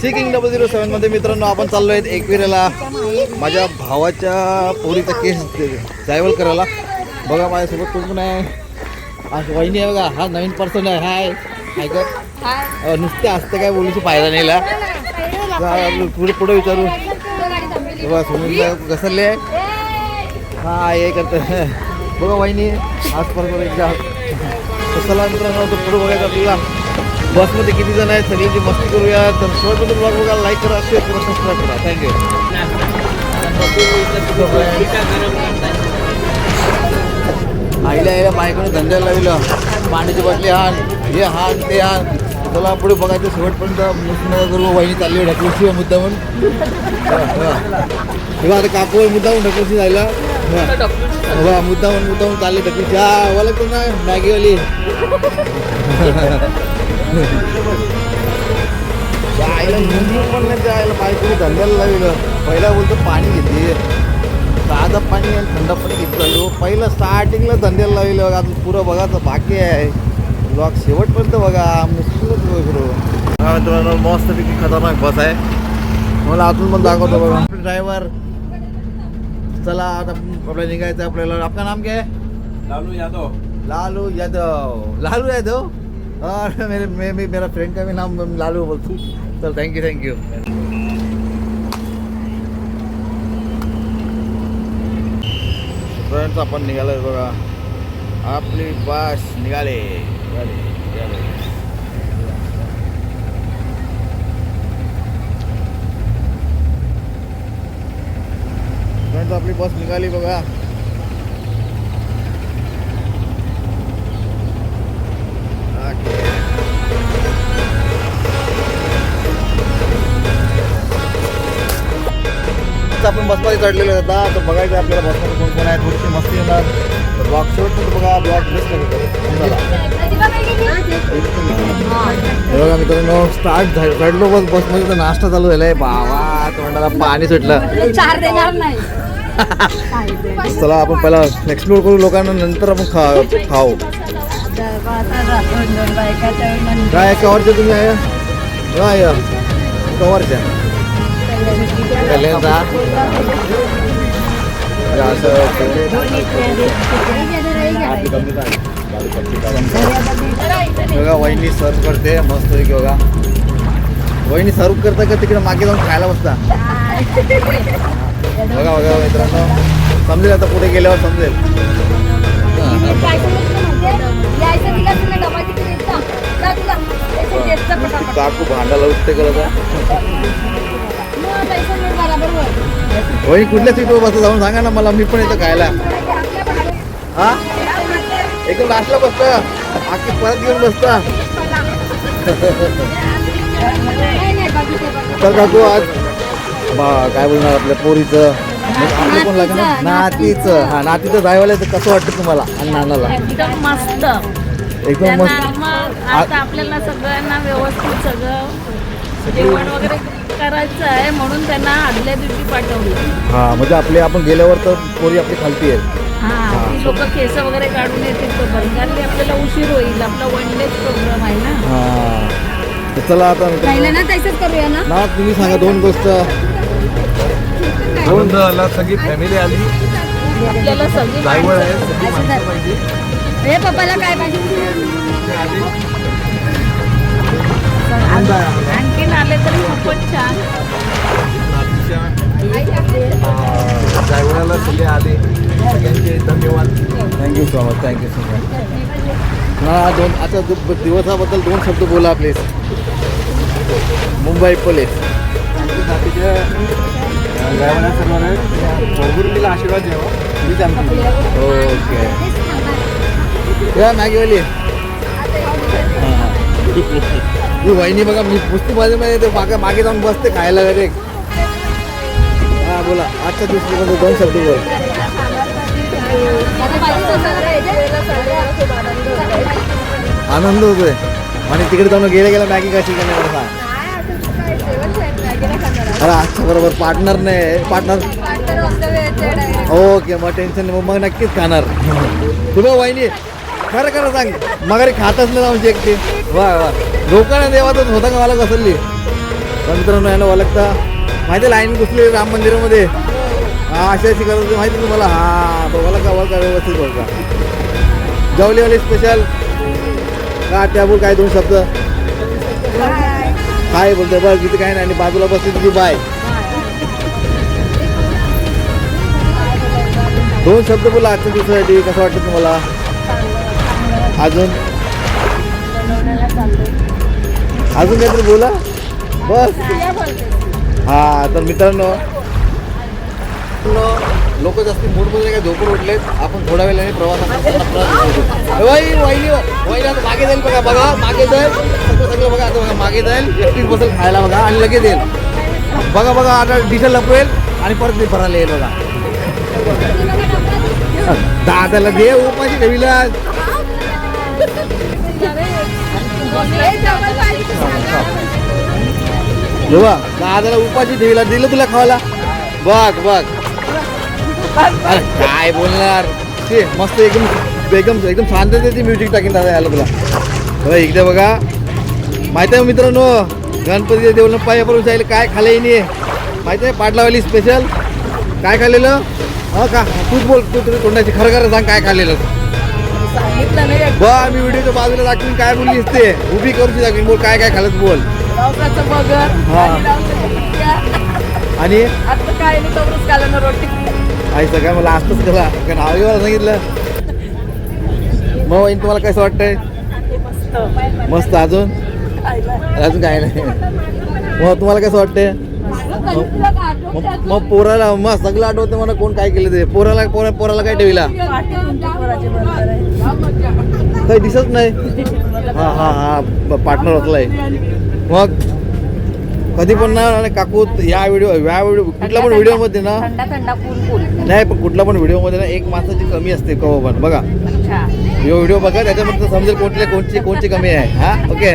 6KING007 मध्ये मित्रांनो आपण चाललो आहेत एकविरेला माझ्या भावाच्या पोरीचा केस ट्रॅव्हल करायला. बघा माझ्यासोबत कोण कोण आहे. आज वहिनी आहे बघा, हा नवीन पर्सन आहे. हाय हाय का नुसते असते काय बोलूची फायदा नाही. पुढे पुढे विचारू बघा सुनील घसरले आहे. हा हे करतं बघा वहिनी आज परत एकदा चला मित्रांनो पुढे बघायचं आपल्याला. बसमध्ये किती जण आहेत सगळ्यांची मस्ती करूया. तर शेवटपर्यंत ब्लॉग बघा, लाईक करा, शेअर करा, सबस्क्राईब करा. थँक्यू. आईला यायला बायकोने धंद्याला लावलं. पाण्याची बाटली हाण, हे हाण ते हाण. चला पुढे बघायचं शेवटपर्यंत. मुस्लिम करू वहिनी चालली ढकलूशी मुद्दा म्हणून तेव्हा आता काकूवर मुद्दा म्हणून ढकलूशी जायला मुद्दा म्हणून चालली ढकलूशी. हा वाला कोण ना मॅगीवाली आईला पण नाही जायला बायकोने धंद्याला लावलं. पहिला बोलतो पाणी घेते, साधं पाणी आणि थंड पाणी घेत चालू. पहिलं स्टार्टिंगला धंद्याला लावलं. बघा आता पुरं बघाचं बाकी आहे. ब्लॉग शेवटपर्यंत बघा. मुश्किलच मित्रांनो मस्तपैकी खतरनाक बस आहे. मला आतून पण दाखवतो बघा ड्रायव्हर. चला आता आपल्याला निघायचं आपल्याला. आपका नाम क्या है? लालू यादव. लालू यादव. लालू यादव और मेरा फ्रेंड का भी नाम लालू बोलतो. चल थँक्यू. फ्रेंड्स आपण निघालोय बघा. आपली बस निघाले. फ्रेंड्स आपली बस निघाली बघा. आपण बसमध्ये चढलेलो होता. तर बघायचं आपल्याला बसमध्ये कोण कोण आहे. थोडीशी मस्ती येणार. ब्लॉग शेवट बघा. ब्लॉग बेस्ट बघा मित्रांनो. स्टार्ट चढलो बसमध्ये तर नाश्ता चालू झालाय. बाबा तोंडाला पाणी सुटलं. चला आपण पहिला एक्सप्लोर करू लोकांना, नंतर आपण खाऊ. काय कवरच्या तुम्ही आहे कवरच्या बघा वहिनी सर्व करते मस्त पैकी. बघा वहिनी सर्व करता का तिकडे मागे जाऊन खायला बसता. बघा बघा मित्रांनो समजेल आता पुढे गेल्यावर समजेल. काकू भांडायला उठते करत. वहिनी कुठल्या सीटवर बसता जाऊन सांगा ना मला. मी पण येतो खायला. हा एकदम लास्टला बसता. आखी परत घेऊन बसता. तर काकू आज काय बोलणार आपल्या पोरीचं आपलं कोण लागणार नातीचं. हा नातीचं जायवाला कसं वाटतं तुम्हाला आणि नानाला? एकदम मस्त. आता आपल्याला सगळ्यांना व्यवस्थित सगळं जेवण वगैरे करायचं आहे म्हणून त्यांना आदल्या दिवशी पाठवली. हा म्हणजे आपले आपण गेल्यावर तर पोरी आपली खालती आहे. हा ती लोक केस वगैरे काढून येतील तोपर्यंत, कारण आपल्याला उशीर होईल. आपला वन डेच प्रोग्राम आहे ना. हा चला आता ना तसंच करूया ना. तुम्ही सांगा दोन गोष्ट. सगळी फॅमिली आली. आपल्याला सगळी ड्रायव्हर आहे, सगळी माणसं पाहिजे. हे पप्पाला काय पाहिजे आणखीन आले तरी खूपच छान. ड्रायव्हरला सगळे आले. सगळ्यांचे धन्यवाद. Thank you so much. हा आता दिवसाबद्दल दोन शब्द बोला प्लीज. मुंबई पोलीस ड्रायव्हरला सर्वांना तिला आशीर्वाद द्यावा. ओके या मॅगीवाली. ही वहिनी बघा मी पुस्तक मध्ये ते मागे जाऊन बसते खायला वगैरे. हा बोला आजच्या दिवशी दोन शब्द बोल. आनंद होतोय. आणि तिकडे जाऊन गेल्या मॅगी कशी का नाही मला सांग. अरे अच्छा बरोबर पार्टनर नाही. पार्टनर ओके मग टेन्शन नाही. मग नक्कीच खाणार. तुम्ही वहिनी खरं सांग मग खातच नाही जाऊन एकटी. वा लोकांना देवातच होता का मला कसली. तर मित्रांनो यांना ओळखता माहिती आहे लाईन घुसली राम मंदिरामध्ये हा अशी अशी करत होती माहिती आहे तुम्हाला हा तो ओळखा व्यवस्थित ओळखा जवलीवाली स्पेशल का त्याबरोबर काय दोन शब्द काय बोलतोय बघ किती काय नाही आणि बाजूला बसली तुझी बाय दोन शब्द बोला आजच्या दिवसासाठी कसं वाटतं तुम्हाला अजून अजून काहीतरी बोला बस हा तर मित्रांनो लोक जास्ती मूडमध्ये काय झोपून उठलेत आपण थोड्या वेळाने प्रवासात वाहिनी आता मागे जाईल बघा बघा मागे जाईल सगळं बघा आता बघा मागे जाईल एकटीच बसेल खायला बघा आणि लगेच येईल बघा बघा आता डिझेल लपवेल आणि परत भरायला येईल बघा दादाला दे उपाशी ठेवीला दादाला उपाशी ठेवीला दिलं तुला खावायला बघ बघ अरे काय बोलणार ते मस्त एकदम एकदम एकदम शांततेची म्युझिक टाकीन दादा यायला तुला बघा एकदा बघा माहिती आहे मित्रांनो गणपतीच्या देवला पायापर्यंत जायला काय खाल्लं येणे माहिती आहे पाटलावाली स्पेशल काय खाल्लेलं हा का तूच बोल तू तुझी तोंडाची खरं खरं सांग काय खाल्लेलं बा मी व्हिडिओच्या बाजूला दाखवून काय बोललीस ते उभी करून दाखवीन बोल काय काय खाल्लं बोल हा आणि आईचं काय मला असतंच करा काय नाव घेऊन सांगितलं मग वहीन तुम्हाला कसं वाटतंय मस्त अजून अजून काय नाही मग तुम्हाला कसं वाटतंय मग पोराला मग सगळं आठवतं मला कोण काय केलं ते पोराला काय ठेवीला काही दिसत नाही हा हा हा पार्टनर होतलाय मग कधी पण ना काकू या व्हिडिओ कुठल्या पण व्हिडिओमध्ये ना नाही पण कुठल्या पण व्हिडिओमध्ये ना एक माणसाची कमी असते कवा पण बघा व्हिडिओ बघा त्याच्यामध्ये समजेल कोणची कमी आहे हा ओके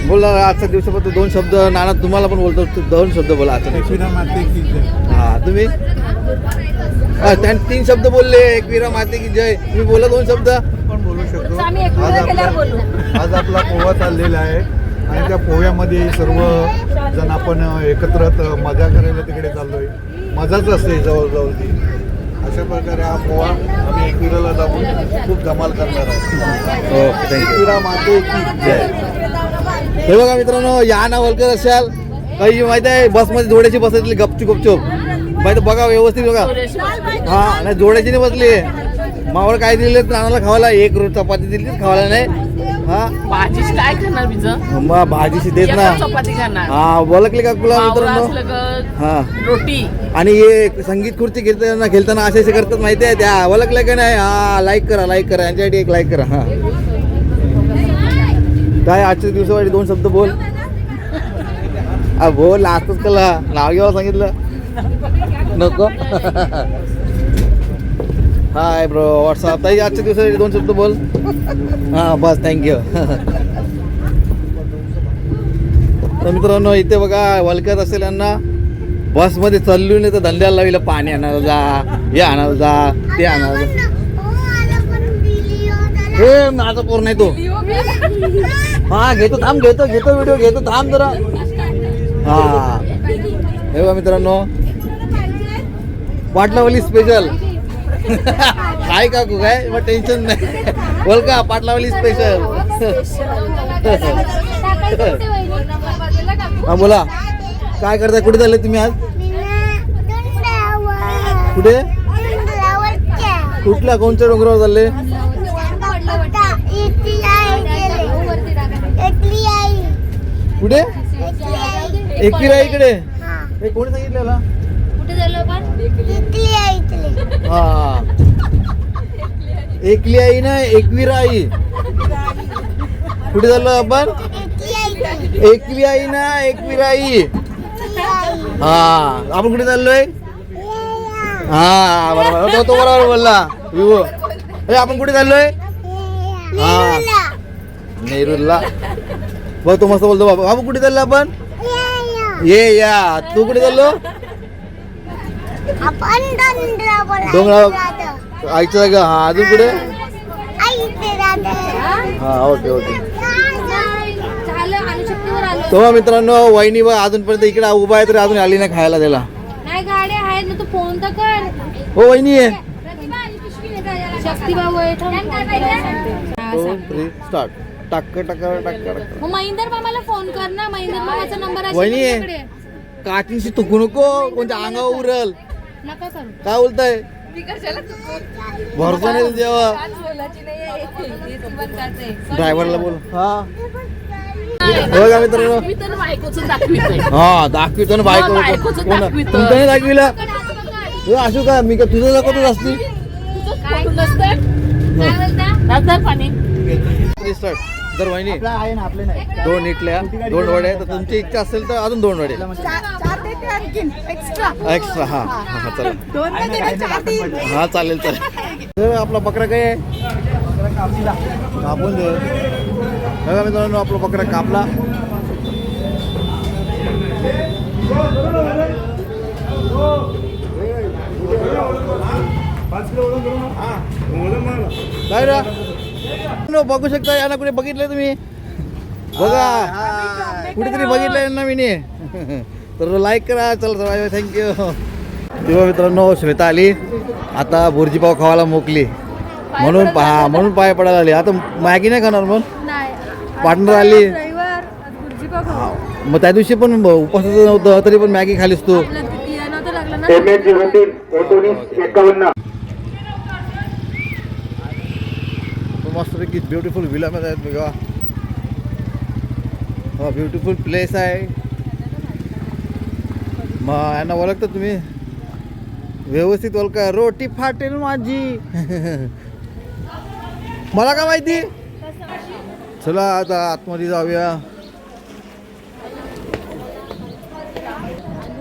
बोला आजच्या दिवसाबद्दल दोन शब्द नाना तुम्हाला पण बोलतो दोन शब्द बोला आजच्या हा तुम्ही त्यांनी 3 शब्द बोलले एकविरा माते की जय तुम्ही बोला 2 शब्द पण बोलू शकतो आज आपला पोहा चाललेला आहे आणि त्या पोह्यामध्ये सर्व जण आपण एकत्र मजा करायला तिकडे चाललोय मजाच असते जवळजवळ ती अशा प्रकारे हा पोहा आम्ही एकविराला जाऊन खूप धमाल करणार आहोत ओके एकविरा माते की जय हे बघा मित्रांनो या ना वलकर असाल काही माहिती आहे बसमध्ये जोड्याची बसली गपचूप माहिती बघा व्यवस्थित बघा हा नाही जोड्याची नाही बसली मावळ काय दिले नानाला खावायला एक चपाती दिली खावायला नाही हा भाजीची काय करणार बिजं मग भाजीशी देत ना चपाती करणार हा ओळखले का तुला मित्रांनो हा रोटी आणि हे संगीत खुर्ची खेळताना असे करतात माहिती आहे त्या ओळखलं का नाही हा लाईक करा यांच्यासाठी एक लाईक करा हा काय आजच्या दिवसासाठी 2 शब्द बोल बोल आजच कला नाव घ्यायला सांगितलं नको हाय ब्रो व्हॉट्सअप ताई आजच्या दिवसासाठी 2 शब्द बोल हां बस थँक्यू तर मित्रांनो इथे बघा वलकत असेल यांना बसमध्ये चाललो नाही तर धंद्याला लाविला पाणी आणायला जा हे आणायला जा ते आणायला जा हे माझा पोर नाही तो हा घेतो व्हिडिओ घेतो थांब जरा हा हे बघा मित्रांनो पाटलावली स्पेशल काय काकू काय मग टेन्शन नाही बोल का पाटलावली स्पेशल हा बोला काय करताय कुठे चालले तुम्ही आज कुठे कुठल्या कोणत्या डोंगरावर चालले कुठे एकविरा इकडे हे कोणी सांगितलेला हा एकली आई ना एकविरा आई कुठे चाललो आपण एकवी आई ना एकविरा आई हा आपण कुठे चाललोय हा बरोबर तो बरोबर बोलला विवो हे आपण कुठे चाललोय हा नेरूरला बघ तो मस्त बोलतो बाबा कुठे चाललो आपण ये या तू कुठे चाललो डोंगरावर आईच्या जागा हा अजून कुठे हा ओके तो मित्रांनो वहिनी बा अजूनपर्यंत इकडे उभा आहे तरी अजून आली नाही खायला त्याला. नाही गाड्या आहेत ना, तू फोन तर कर. हो वहिनी आहे. शक्ती भाऊ आहे. 2 3 स्टार्ट. टाक टाक टाक टाक. मग महेंदर मामाला फोन कर ना. महेंदर मामाचा नंबर आहे वहिनी आहे. तुझ्याकडे. काठीशी तुकू नको कोणत्या अंगावर उरल. नका करू. काय बोलताय भरोसा नाही जेव्हा ड्रायव्हरला बोल. हा बघा मित्रांनो. मी तर बायकोचं दाखवितोय. हा दाखवितो ना बायको. बायकोचं दाखवितो. तुमचं नाही दाखविला असू का मी का तुझं दाखवतच असते. काय बोलता? दादार पाणी. स्टार्ट. जर वहिनी 2 इडल्या 2 वडे तर तुमची इच्छा असेल तर अजून 2 वडे एक्स्ट्रा. हा हा चालेल. हा चालेल चालेल. तर आपला बकरा काय आहे कापून दे. बघा मित्रांनो आपला बकरा कापला. काय रे बघू शकता यांना कुठे बघितलंय तुम्ही. बघा कुठेतरी बघितलंय यांना मी तर लाईक करा. चला थँक्यू. तेव्हा मित्रांनो श्वेता आली आता भुर्जी पाव खावायला मोकली म्हणून पाय पडायला आली. आता मॅगी नाही खाणार म्हणून पार्टनर आली. मग त्या दिवशी पण उपासाचं नव्हतं तरी पण मॅगी खालीस तू. मस्तपैकी ब्युटिफुल विलामध्ये आहेत बघा. हा ब्युटिफुल प्लेस आहे. मग यांना ओळखता तुम्ही व्यवस्थित ओळखा. रोटी फाटेल माझी मला काय माहिती. चला आता आतमध्ये जाऊया.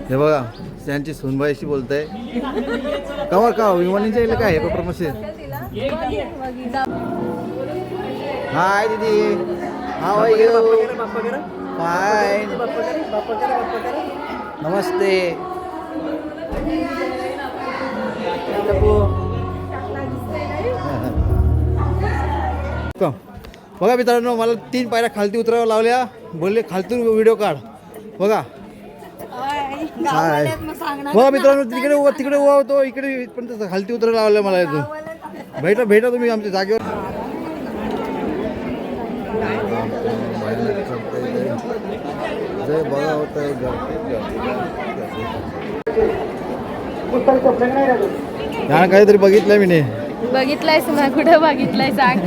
हे बघा त्यांची सुनबाईशी बोलताय कवर का विमानीच्या इला काय आहे प्रमोशन. हाय दीदी हाउ आर यू. फाइन नमस्ते. बघा मित्रांनो मला 3 पायऱ्या खालती उतरावं लावल्या. बोलले खालतून व्हिडिओ काढ. बघा हाय बघा मित्रांनो तिकडे उभा होतो इकडे पण तसं खालती उतरायला लावलं मला इथून. भेटा तुम्ही आमच्या जागेवर. बघा होत काहीतरी बघितलंय मी. बघितलायस ना कुठं बघितलाय सांग.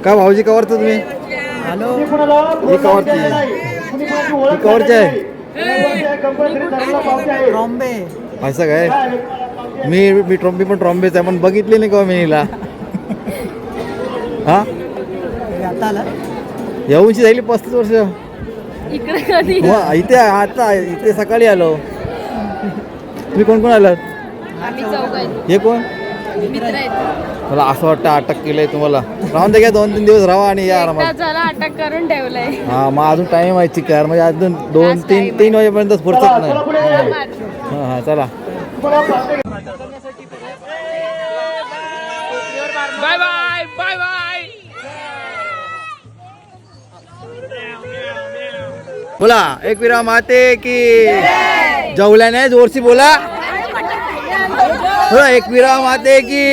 का भाऊजी कवरत तुम्ही ही कवरची आहे असं काय. मी ट्रॉम्बे पण ट्रॉम्बेच आहे पण बघितले नाही का मी हिला. हा येऊनची झाली 35 वर्ष. इकडे कधी इथे आता इथे सकाळी आलो. तुम्ही कोण कोण आलात. आम्ही चौघ आहेत. हे कोण मित्र आहेत. मला असं वाटतं अटक केलंय तुम्हाला. राहून दे घ्या 2-3 दिवस राहा आणि या एकदा जरा अटक करून ठेवलंय. हा मग अजून टाइम आहे चिकार म्हणजे अजून 2-3 वाजेपर्यंत फुरसत नाही. हा हा चला बाय बाय बाय बाय. बोला एकविरा माते की जवल्या नाही जोरशी बोला. बोला एकविरा माते की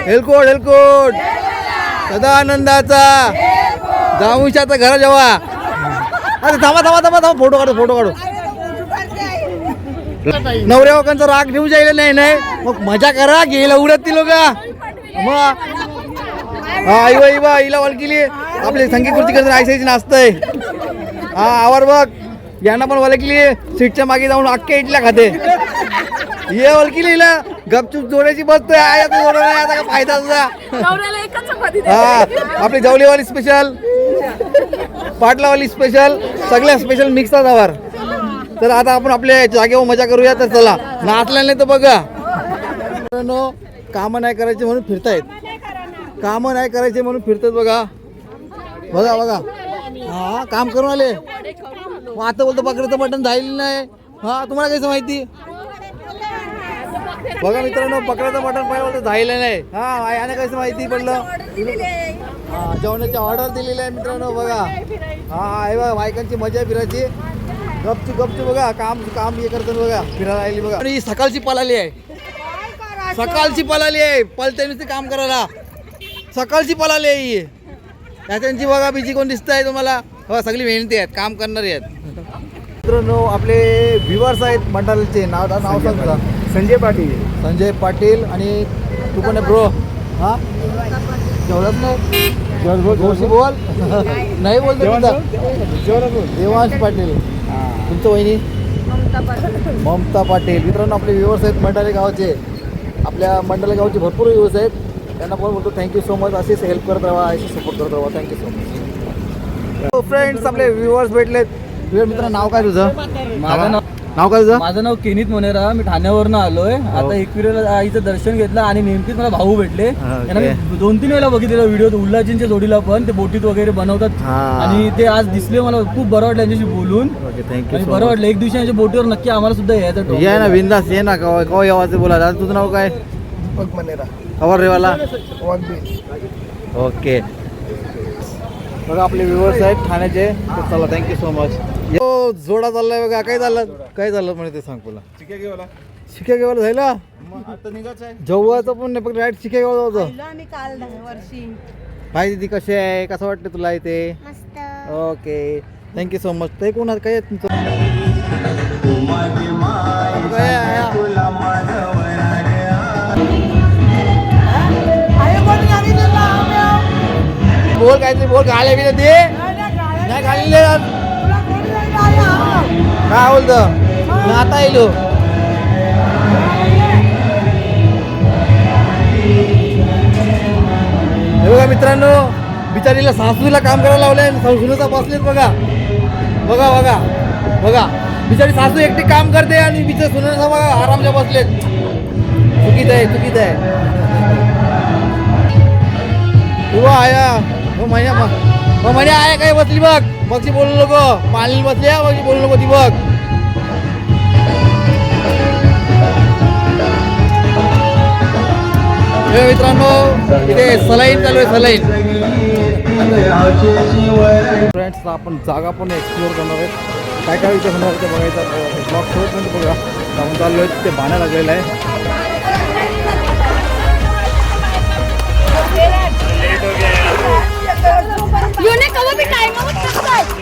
हेलकोट हेलकोट सदा आनंदाचा जाऊच्या आता घरा जेव्हा. अरे थांबा थांबा थांबा थांबा फोटो काढू. नवऱ्या लोकांचा राग ठेवू जायला नाही मग मजा करा गेला उडत ती लोक. मग हा हिला वळकिली आपली संगीत खुर्ची करत आयसायची नाचतंय. हा आवर बघ यांना पण वळकिली सीटच्या मागे जाऊन अख्ख्या इडल्या खाते. ये वळकिली हिला गपचूप जोडायची बसतोय. आता जोडा नाही आता का फायदा तुझा. हा आपली जवलीवाली स्पेशल पाटलावाली स्पेशल सगळ्या स्पेशल मिक्स आवर. तर आता आपण आपल्या जागेवर मजा करूया. तर चला नाचल्या नाही तर बघा. कामं नाही करायचे म्हणून फिरतायत. कामं नाही करायचे म्हणून फिरतात बघा. बघा हा काम करून आले. मग आता बोलतो बकऱ्याचं बटन झालेलं नाही. हा तुम्हाला कसं माहिती. बघा मित्रांनो बकऱ्याचं बटन पाहिजे बोलतो झालेलं नाही. हा याने कसं माहिती पडलं. जेवणाची ऑर्डर दिलेली आहे मित्रांनो बघा. हा हे बघा बायकांची मजा फिरायची गपची बघा काम हे करतात बघा फिरायला आली बघा. आणि ही सकाळची पळाली आहे पळते नुसते काम करायला सकाळची पळाली आहे ही. त्यांची बघा बीजी कोण दिसत आहे तुम्हाला हो सगळी मेहनती आहेत काम करणारी आहेत. मित्रांनो आपले व्ह्युअर्स आहेत मंडळाचे नाव सांगा. संजय पाटील आणि तू पण आहे ब्रो. हा जेवढंच नाही जोशी बोल नाही बोलतो देवांश पाटील. तुमचं वहिनी ममता पाटील. मित्रांनो आपले व्ह्युअर्स आहेत मंडाले गावाचे. आपल्या मंडाले गावचे भरपूर व्ह्युअर्स आहेत. त्यांना पण बोलतो थँक्यू सो मच. असेच हेल्प करत राहा असे सपोर्ट करत राहा. Thank you so much. फ्रेंड्स आपले व्ह्युअर्स भेटलेत. मित्रांनो नाव काय तुझं? नाव काय तुझं? माझं नाव केनित मोनेरा. मी ठाण्यावरनं आलोय. आता एकविरेला आईचं दर्शन घेतलं आणि नेमकीच मला भाऊ भेटले. त्यांना मी 2-3 वेळेला बघितलेलं व्हिडिओ उल्हाजींच्या जोडीला पण ते बोटीत वगैरे बनवतात आणि ते आज दिसले. मला खूप बरं वाटलं यांच्याशी बोलून. थँक्यू. बरं वाटलं. एक दिवशी यांच्या बोटीवर नक्की आम्हाला सुद्धा यायचं. ये ना बिंदास ये ना कवा यावाचं बोला. दादा तुझं नाव काय? खबर रेवाला. ओके बघा आपले व्ह्युअर्स आहेत ठाण्याचे. चला थँक्यू सो मच. जोडा चाललाय बघा. काय झालं म्हणे ते सांग तुला. शिक्या घेवायला जायला आता निघायचं आहे. जवळचं पण नाही फक्त राईट शिक्या घेवायला होतं. आम्ही काल 10 वर्षी. काय ती कशी आहे कसं वाटतं तुला इथे? Okay thank you so much. ते कोण काय आहे तुमचं? काय आहे? बोल काहीतरी बोल. गाळ्या बिल्या दे नाही गाळले काय बोलतं मी आता येलो. हे बघा मित्रांनो बिचारीला सासूला काम करायला लावलंय. सुनेचा बसलेत बघा बघा बघा बघा. बिचारी सासू एकटी काम करते आणि बिचार सुनेचा बघा आरामच्या बसलेत. चुकीत आहे. उभा आया म्हणे आहे काय बसली बघ. मगशी बोलू नको पाणी बसली मगशी बोलू नको ती बघ. मित्रांनो इथे सलाईन चालू आहे सलाईन. फ्रेंड्स आपण जागा पण एक्सप्लोर करणार आहेत. काय इथे होणार ते बघायचं. ब्लॉग शेवटपर्यंत बघा. आपण चाललो आहे तिथे बाणा लागलेला आहे.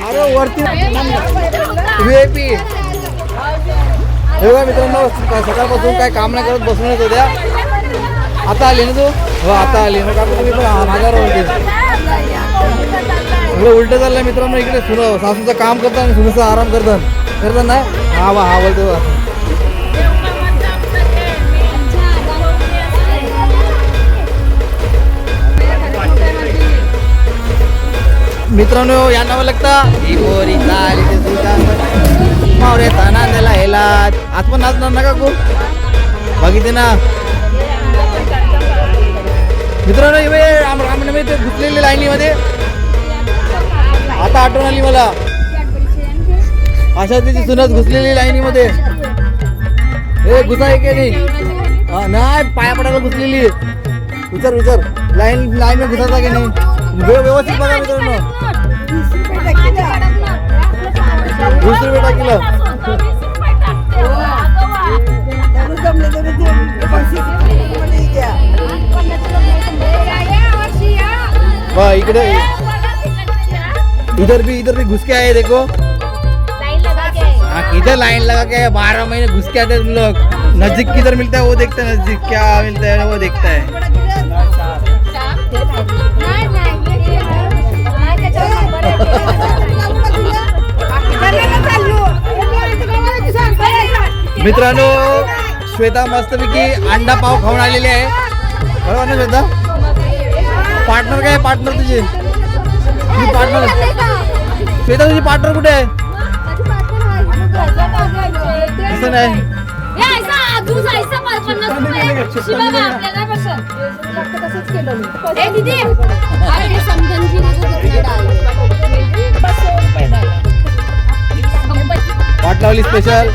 अरे वरती VIP. हे बघा मित्रांनो सकाळपासून काय काम नाही करत बसूनच होत्या. आता आली ना तू? हो आता आली ना. का तुम्ही पण माझ्यावर उलट चाललंय मित्रांनो. इकडे सासूचं काम करतात आणि सुनेचं आराम करतात नाही. हा बोलतो मित्रांनो या नाव लागता मावऱ्याचा नांदायला हेला आज पण नाचणार ना का खूप बघितले ना मित्रांनो. ते घुसलेली लाईनीमध्ये आता आठवण आली मला. अशा तिची सुनत घुसलेली लाईनीमध्ये. हे घुसा आहे की नाही पाया पडायला घुसलेली. विचार लाईन मध्ये घुसायचा की नाही व्यवस्थित बघा मित्रांनो. 20 रुपये टाकीला. इकडे इधर भी घुस के आए देखो. किधर लाइन लगा के 12 महीने घुस के आते तुम लोग. नजदीक किधर मिलता है वो देखता है. नजदीक क्या मिलता है वो देखता है. मित्रांनो श्वेता मस्तपैकी अंडा पाव खाऊन आलेली आहे. बरोबर ना श्वेता? पार्टनर काय पार्टनर तुझी पार्टनर श्वेता तुझी पार्टनर कुठे आहे? असं नाही पाट लावली स्पेशल.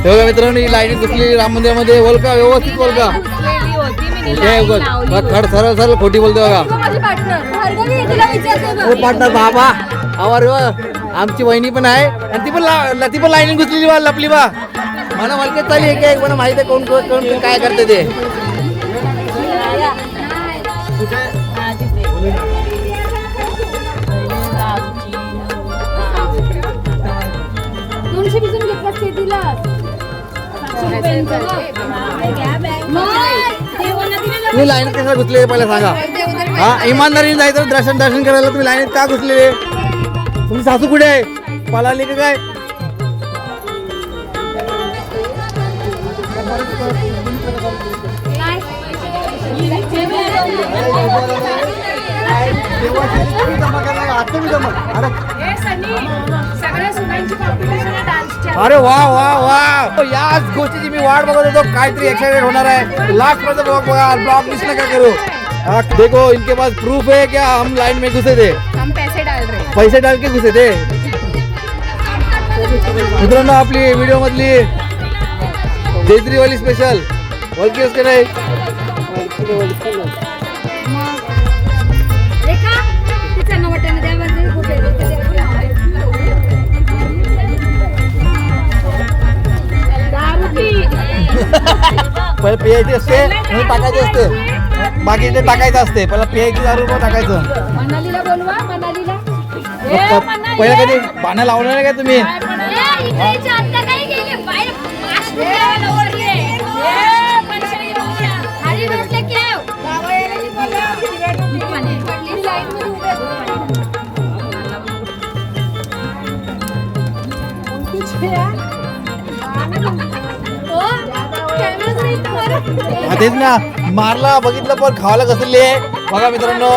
हे बघा मित्रांनो, ही लाईनीत बसलेली राम मंदिरामध्ये. बोल का व्यवस्थित बोल का. बसलेली होती मी नी हे लाईन बघ, लावली बघ, खड सरळ सरळ खोटी बोलते बघा. माझी पार्टनर भार्गवी तिला विचारते बघ. पार्टनर बाबा आवर आमची वहिनी पण आहे आणि ती पण लाईनीत घुसलेली बा, लपली बा. मला मालकीत चालली आहे काय, मला माहिती आहे कोण कोण कोण काय करते ते. हा, तिथे. दोनशे भिजून घेतलास ते तिला तुम्ही लाईनीत कशाला घुसले पहिला सांगा. हा, इमानदारीने जायचं दर्शन करायला तुम्ही लाईनीत का घुसलेले. तुमची सासू कुठे आहे, पळाली का काय. अरे वा वा वा, याच गोष्टीची मी वाट बघत होतो. काहीतरी एक्साइटेड होणार आहे. लास्ट मध्ये ब्लॉग बघा, ब्लॉग मिस नका करू. देखो इनके पास प्रूफ है क्या हम लाइन में घुसे थे. हम पैसे डाल के घुसे थे. मित्रांनो, आपली व्हिडिओ मधली जेजरीवाली स्पेशल ओळखी असते नाही. रेखा तिचा नवट्याने द्यामध्ये कुठे पहिले पियायची असते म्हणून टाकायची असते. बाकी ते टाकायचं असते. पहिला पियायची दारू पण टाकायचं. मनालीला बोलवा मनालीला पहिला कधी पाण्या लावलं नाही का तुम्ही. हा तेच ना, मारला बघितलं पण खावायला घसरली आहे. बघा मित्रांनो,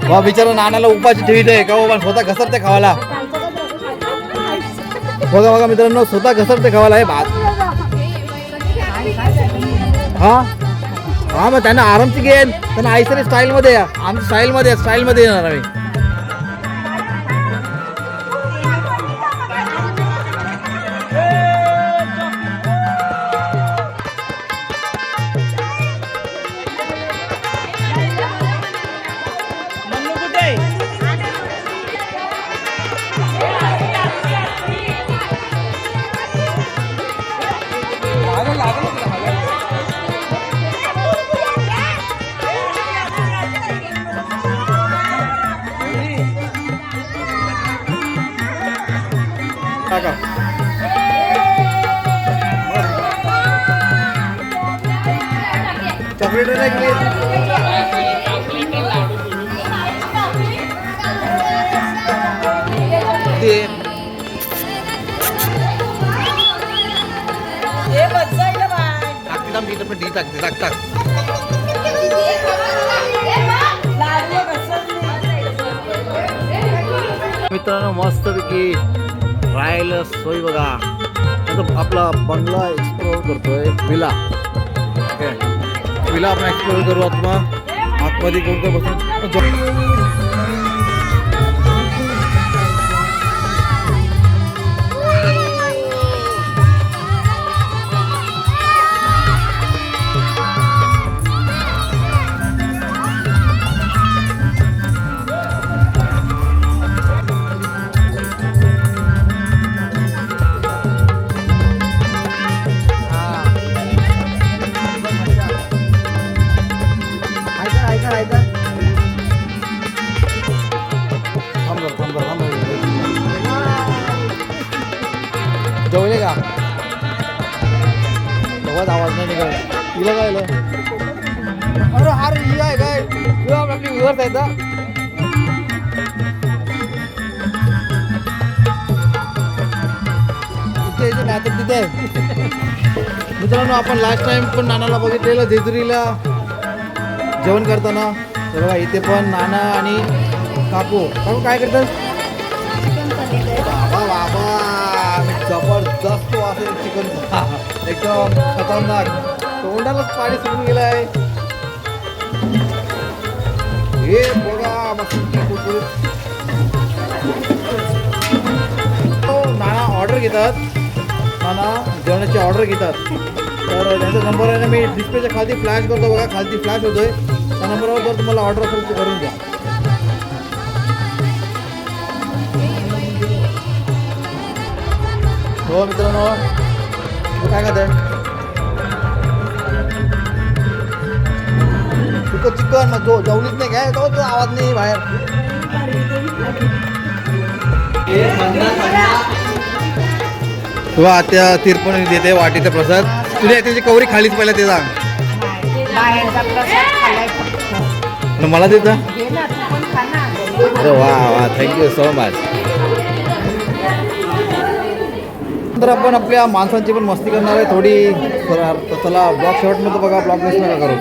बा बिचारा नानाला उपाशी ठेवीत आहे का बाबा, स्वतः घसरते खावाला. बघा बघा मित्रांनो, स्वतः घसरते खावाला आहे भात. हा हा, मग त्यांना आरामची घेईन. त्यांना आईसरी स्टाईलमध्ये, आमच्या स्टाईलमध्ये येणार आम्ही. टाका. चॉकलेट नाही मित्रांनो, मस्तपैकी राहायला सोय बघा. आता आपला बंगला एक्सप्लोर करतोय. विला आपण एक्सप्लोर करू. आतमध्ये कोणतं बसून जेवले का तेव्हाच आवाज नाही निघाला. तिला काय झालं. अरे हार ही आहे काय, आपली व्ह्युअर्स आहेत. तिथे मित्रांनो, आपण लास्ट टाइम पण नानाला बघितलेलं जेजुरीला जेवण करताना. तर बघा इथे पण नाना आणि काकू काय करतात. बाबा बाबा, जबरदस्त वास आहे चिकनचा, एकदम खतरनाक. तोंडालाच पाणी सुटून गेलं आहे. हे बघा मस्त नाना ऑर्डर घेतात. ना जेवणाची ऑर्डर घेतात. तर त्यांचा नंबर आहे ना मी डिस्प्लेच्या खालती फ्लॅश करतो बघा, खालती फ्लॅश होतोय. त्या नंबरवर जर तुम्हाला ऑर्डर असेल तर करून घ्या. हो मित्रांनो, तू काय खात आहे? तुझं चिकन मग जो जेवलीच नाही काय तो आवाज नाही बाहेर. तुला आत्या तिरपण देते वाटीचा प्रसाद. तुझ्या त्याची कवरी खालीच पहिला ते सांग. मला देता. अरे वा वा, थँक्यू सो मच. तर आपण आपल्या माणसांची पण मस्ती करणार आहे थोडी. तर चला ब्लॉग शेवटमध्ये बघा, ब्लॉग मिस नका करू.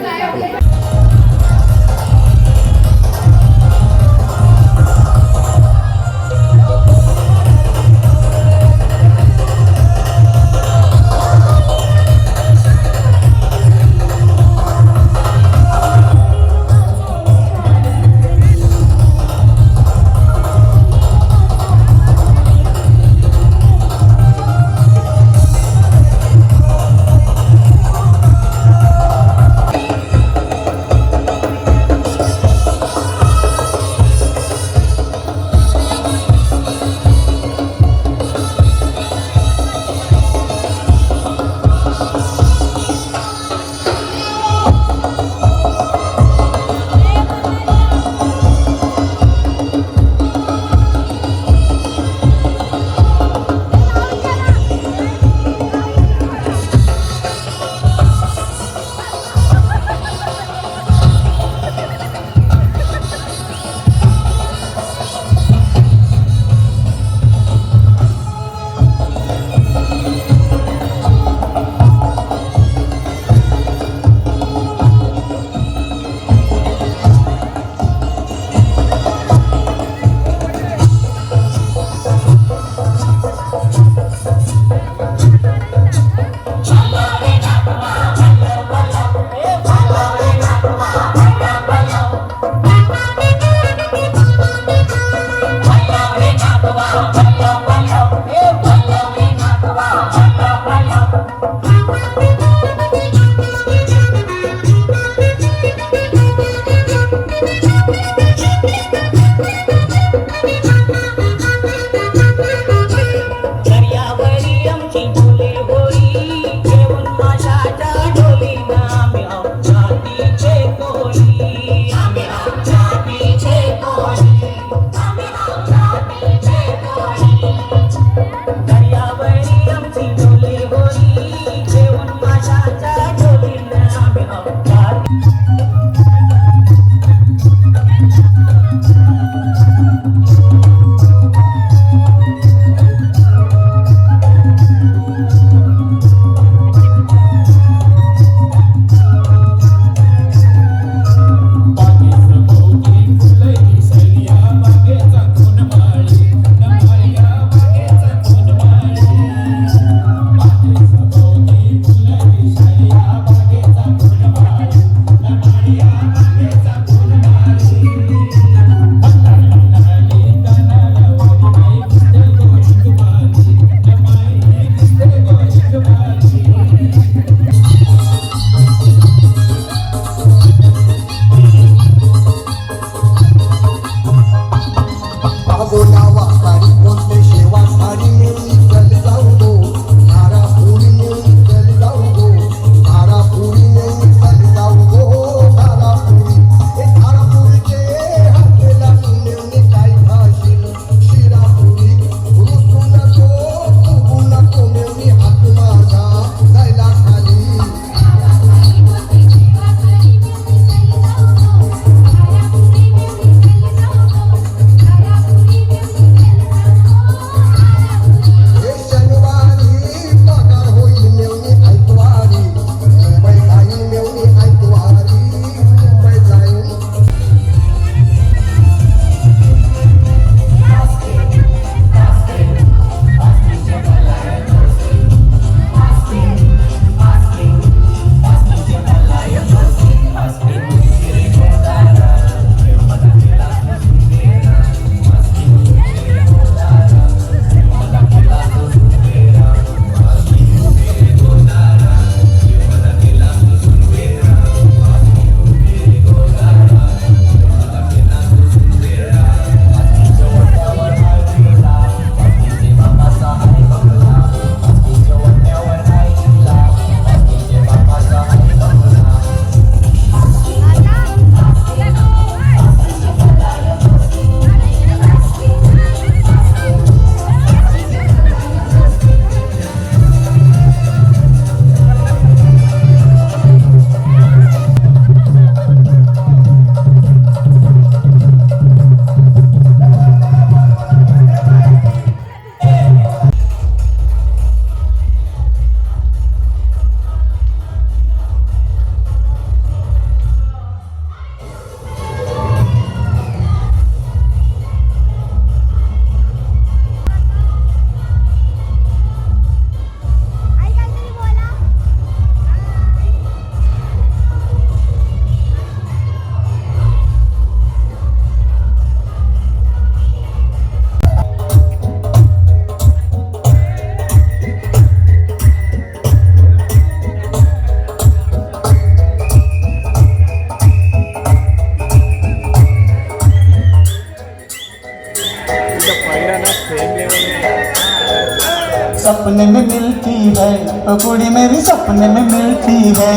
वो कुड़ी मेरी सपने में मिलती है।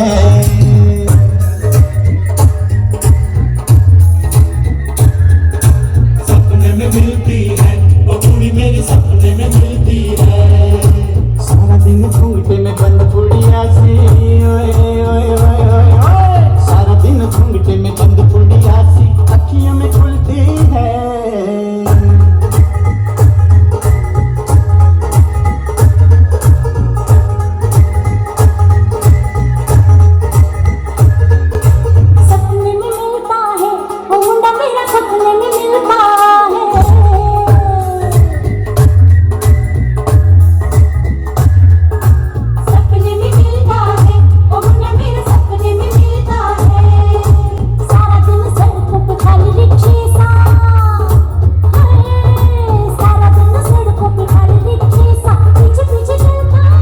सपने में मिलती है वो कुड़ी मेरी सपने में मिलती है। सारा दिन घूंघटे में बंद पुड़िया सी, ओए ओए ओए ओए, सारा दिन घूंघटे में बंद पुड़िया सी अखियों में खुलती है। सपने में मिलता है वो मुंडा मेरा, सपने में मिलता है। सपने में मिलता है वो मुंडा मेरा, सपने में मिलता है। सारा दिन सड़कों पे खाली रिक्शे सा, सारा दिन सड़कों पे खाली रिक्शे सा पीछे पीछे चलता है।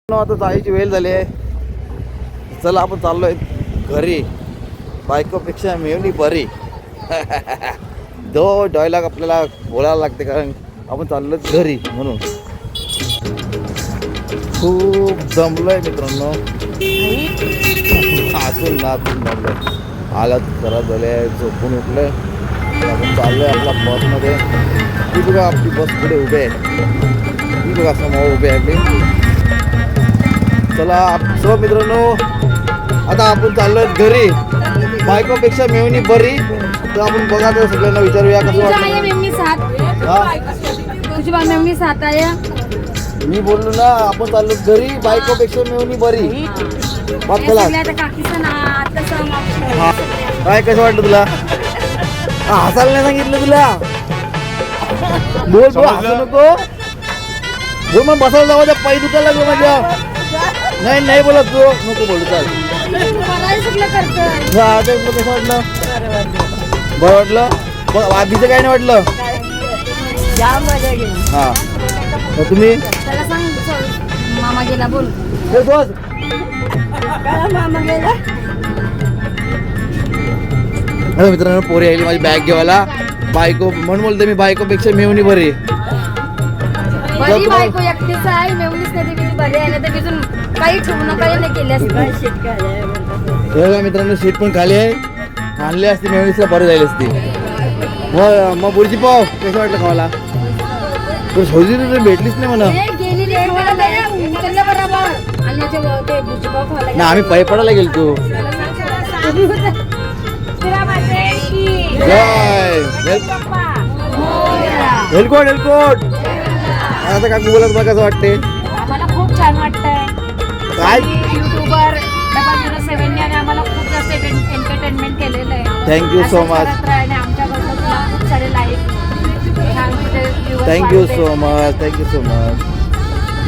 आता जायची वेळ झाली आहे. चला आपण चाललोय घरी. बायकोपेक्षा मेवणी बरी. दो डायलॉग आपल्याला बोलायला लागते कारण आपण चाललो घरी म्हणून. खूप जमलोय मित्रांनो. आतून जमलोय. हालत खराब झाले. झोपून उठलोय. आपण चाललोय आपल्या बसमध्ये. ती बघा आपली बस पुढे उभे आहे. ती बघा समोर उभे आहे आपली. चला सर्व मित्रांनो आता आपण चाललोय घरी. बायकोपेक्षा मेवणी बरी. तर आपण बघा तर सगळ्यांना विचारूया कसं तुझी आई वाटतं. मेमनी साथ, हा तुझी बा मेमनी साथ आहे. मी बोललो ना आपण चाललो घरी. बायकोपेक्षा मेवणी बरी. बात केला. आता काकीचं ना तसं हा काय कसं वाटलं तुला. हसायला नाही सांगितलं तुला. बोल बोल हसू नको. बोल मग बसायला जाऊ द्या. पायी दुखायला लागलो माझ्या. नाही नाही बोलत तू नको बोलू. चाल सगळं करतोय. कसं वाटलं. बरं वाटलं. आधीचं काय नाही वाटलं. हा मग तुम्ही त्याला सांग मामा गेला बोल. मामा गेला. मित्रांनो पोरी आली माझी बॅग घेवायला. बायको म्हणून बोलते मी बायकोपेक्षा मेवणी बरी. बरी बायको एकटीच आहे. मेवणीच नाही किती बरी आहे. ना तर तिथून काही ठेवणं काही नाही केली असते. मित्रांनो शीट पण खाली आहे. आणली असती मेवणीला बरं जाईल असती. मग बुर्जी पाव कसं वाटलं खावाला. तर भेटलीच नाही म्हणा. गेली साबुदाण्याचे ते भुजबा खायला ना आम्ही पायी पडायला गेलो तू जय हेलकोट हेलकोट आता काय बोलत बघा कसं वाटते आम्हाला खूप छान वाटतंय काय युट्यूबर 007 ने आम्हाला खूप जास्त एंटरटेनमेंट केलेलं आहे. Thank you so असंच much. करत राहा आणि आमच्याबरोबर तुला खूप सारे like thank you so much thank you so much.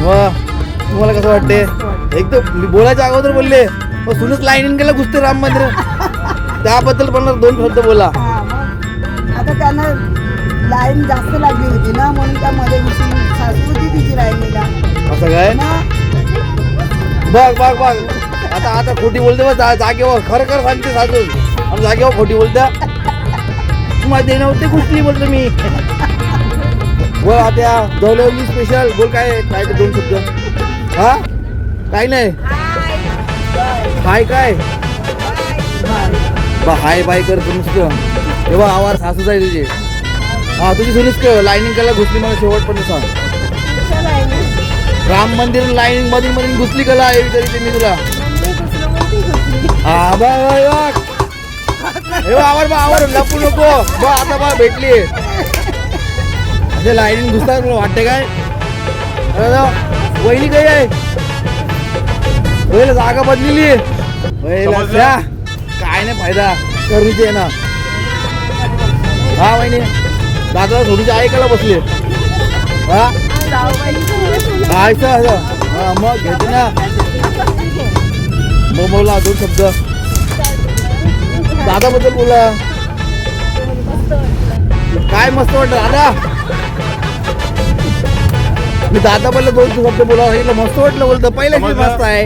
मग तुम्हाला कसं वाटते एकदम मी बोलायच्या अगोदर बोलले मग सुनच लाईन गेला घुसते राम मंदिर त्याबद्दल पण 2 शब्द बोला. आता त्यांना लाईन जास्त लागली होती ना म्हणून त्यामध्ये सासू होती तिची राहिलेला असं काय बघ बघ बघ आता खोटी बोलते बघ जागेवर खरं खरं सांगते सासू आणि जागेवर खोटी बोलत्या तुम्हाला देणं होते कुठली बोलतो मी बोल आता दौलवली स्पेशल बोल काय काय ते 2 शब्द हा काय नाही हाय काय हाय बाय करतो नुसतं तेव्हा आवाज सासूच आहे तुझी हा तुझी सुनीच क लाईनिंग करायला घुसली मला शेवटपर्यंत सांग राम मंदिर लाईनिंग मध्ये घुसली कला आहे तरी मी तुला हा बघ आवर लपू नको बघ आता बघ भेटली असे लाईनिंग घुसतात तुला वाटते काय वहिनी काही आहे वहिला जागा बदलेली वहिला काय नाही फायदा करूची आहे ना हा वहिनी दादा थोडीशी ऐकायला बसले हा असं हा मग घेते ना मग बोला 2 शब्द दादाबद्दल बोला काय मस्त वाटतं दादा मी दादा बोलला 2 शब्द बोला मस्त वाटलं बोलतं पहिलं की मस्त आहे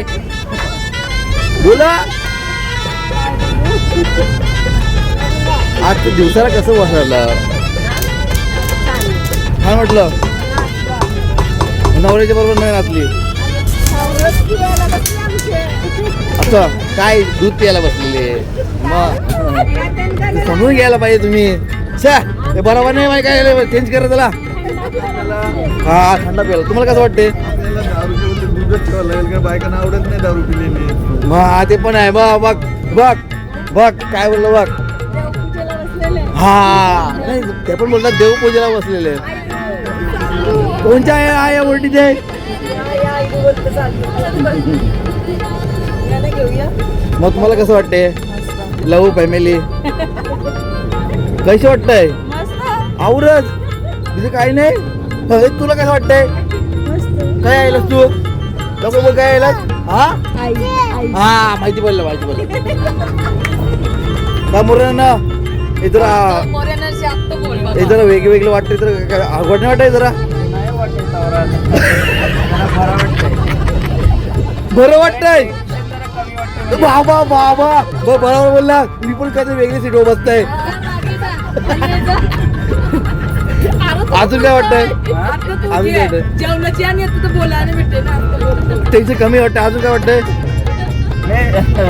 बोला आज दिवसाला कसं बसलं छान वाटलं नवऱ्याच्या बरोबर नाही नाचली असं काय दूध प्यायला बसलेले मग समजून घ्यायला पाहिजे तुम्ही छा ते बरोबर नाही माहिती काय चेंज करा त्याला हा थंडा प्यायला तुम्हाला कसं वाटते आपल्याला दारूच्या दूधच ठेवायला लागेल का बायकांना आवडत नाही दारू पिलेली हा ते पण आहे बघ बघ बघ बघ काय बोललो बघ हा नाही ते पण बोलतात देवपूजेला बसलेले कोणत्या आहे ओरडीचे मग तुम्हाला कसं वाटते लव फॅमिली कशी वाटतंय आवरच तिथे काही नाही तुला कसं वाटतंय काय यायलास तू नको बोल काय यायलास हा हा माहिती पडलं का मुलांना हे जरा वेगवेगळं वाटते तर आवड नाही वाटत जरा बरं वाटतंय बाबा बाबा बरोबर बोलला मी पण काहीतरी वेगळी सीट बसताय अजून काय वाटतंय अजून काय वाटतंय जेवणाची आणि बोलायला भेटते ना त्यांचं कमी वाटतं अजून काय वाटतंय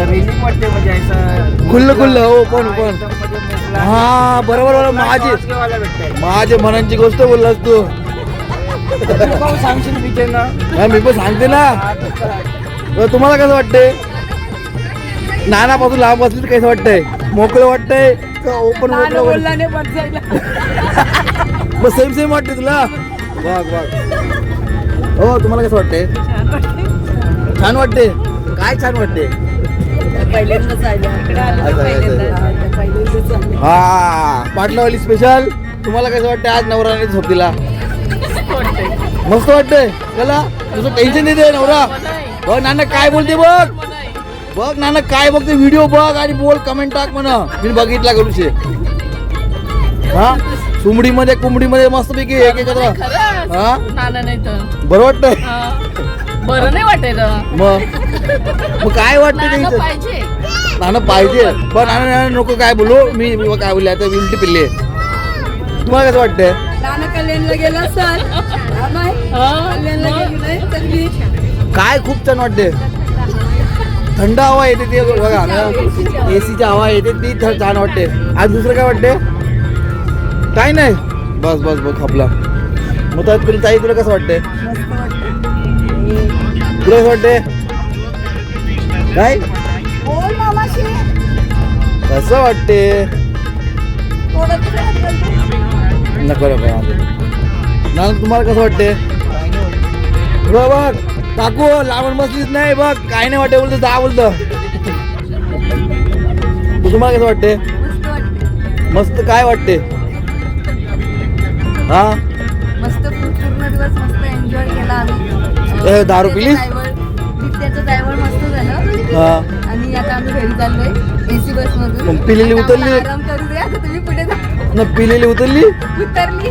रिलिंग वाटते म्हणजे असं खुल्लं हो पण हा बरोबर माझ्या मनाची गोष्ट बोललास तू सांगशील मी मी पण सांगते ना तुम्हाला कसं वाटतंय नानापासून लांब बसली तर कसं वाटतंय मोकळं वाटतंय का ओपन मोकळं मग सेम वाटते तुला बघ हो तुम्हाला कसं वाटतंय छान वाटते काय छान वाटते हा पाटलावाली स्पेशल तुम्हाला कसं वाटतं आज नवराने झोपतीला मस्त वाटतंय चला तुझं टेन्शन देते नवरा बघ नाना काय बोलते बघ नाना काय बघते व्हिडिओ बघ आणि बोल कमेंट टाक म्हणा मी बघितला करूशे हा कुंबडीमध्ये मस्त पैकी एक एकत्र हा नाही तर बरं वाटतंय बरं नाही वाटेल मग काय वाटतं पाहिजे नाना पाहिजे पण नाना नको काय बोलू मी काय बोलले आता उलटी पिल्ले तुम्हाला कसं वाटतंय कल्याणला गेला सर कल्याणला गेली काय खूप छान वाटते थंड हवा येते ते बघा एसीची हवा येते ती छान वाटते आज दुसरं काय वाटते काय नाही बस खपला मग तर ताई तुला कसं वाटते तुला कसं वाटते काय बोल मामाशी. कसं वाटते? थोडं तुझ्या हात घालतो. नको ना तुम्हाला कसं वाटते? बघ काकू लावण बसलीच नाही बघ काय नाही वाटते बोलतो जा बोलतो. तुम्हाला कसं वाटते? मस्त वाटते. मस्त काय वाटते? हा मस्त पूर्ण दिवस मस्त एन्जॉय केला आम्ही. ए, दारू पिलीस? त्याचं ड्रायव्हर मस्त झालं. हा आणि आता आम्ही घरी चाललोय एसी बस मधून. मग पिलेली आता उतरली? आम्हाला आराम करू दे आता तुम्ही पुढे जा. न पिलेली उतरली? उतरली.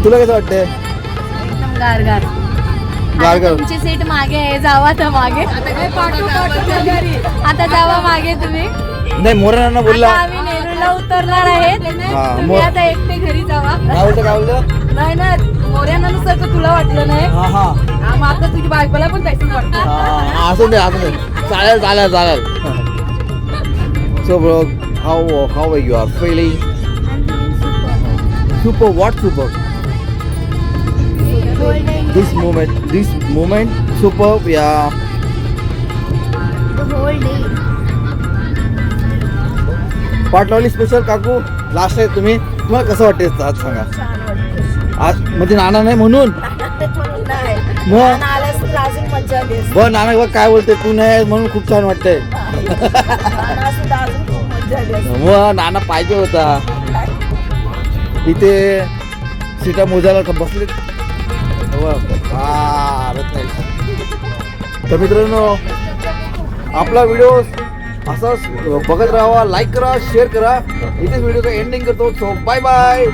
तुला कसं वाटतंय? एकदम गारगार. गारगार. तुमची सीट मागे आहे जावा आता मागे. आता काय पाठवू घरी. आता जावा मागे तुम्ही. नाही मोरांना बोलला आता आम्ही नेरूळला उतरणार आहेत. हा, तुम्ही आता एकटे घरी जावा. काय बोलतो काय बोलतो? नाही ना मोऱ्यांना नुसतं तर तुला वाटलं नाही. हा हा मग आता तुझी बायकोला पण तशीच वाटतं. हा, असं दे चालेल चालेल चालेल. So bro how you are feeling? Super, what super? This moment, superb, yeah. पाटलावली स्पेशल काकू लास्ट आहे तुम्ही. तुम्हाला कसं वाटते आज सांगा? आज म्हणजे नाना नाही म्हणून मग अजून मजा आली. बघ नाना बघ काय बोलते तू नाही म्हणून खूप छान वाटतंय. अजून खूप मजा आली. मग नाना पाहिजे होता. इथे सीटा मोजायला का बसले. तर मित्रांनो आपला व्हिडिओ असाच बघत राहा, लाईक करा, शेअर करा. इथेच व्हिडिओचा एंडिंग करतो. So bye bye.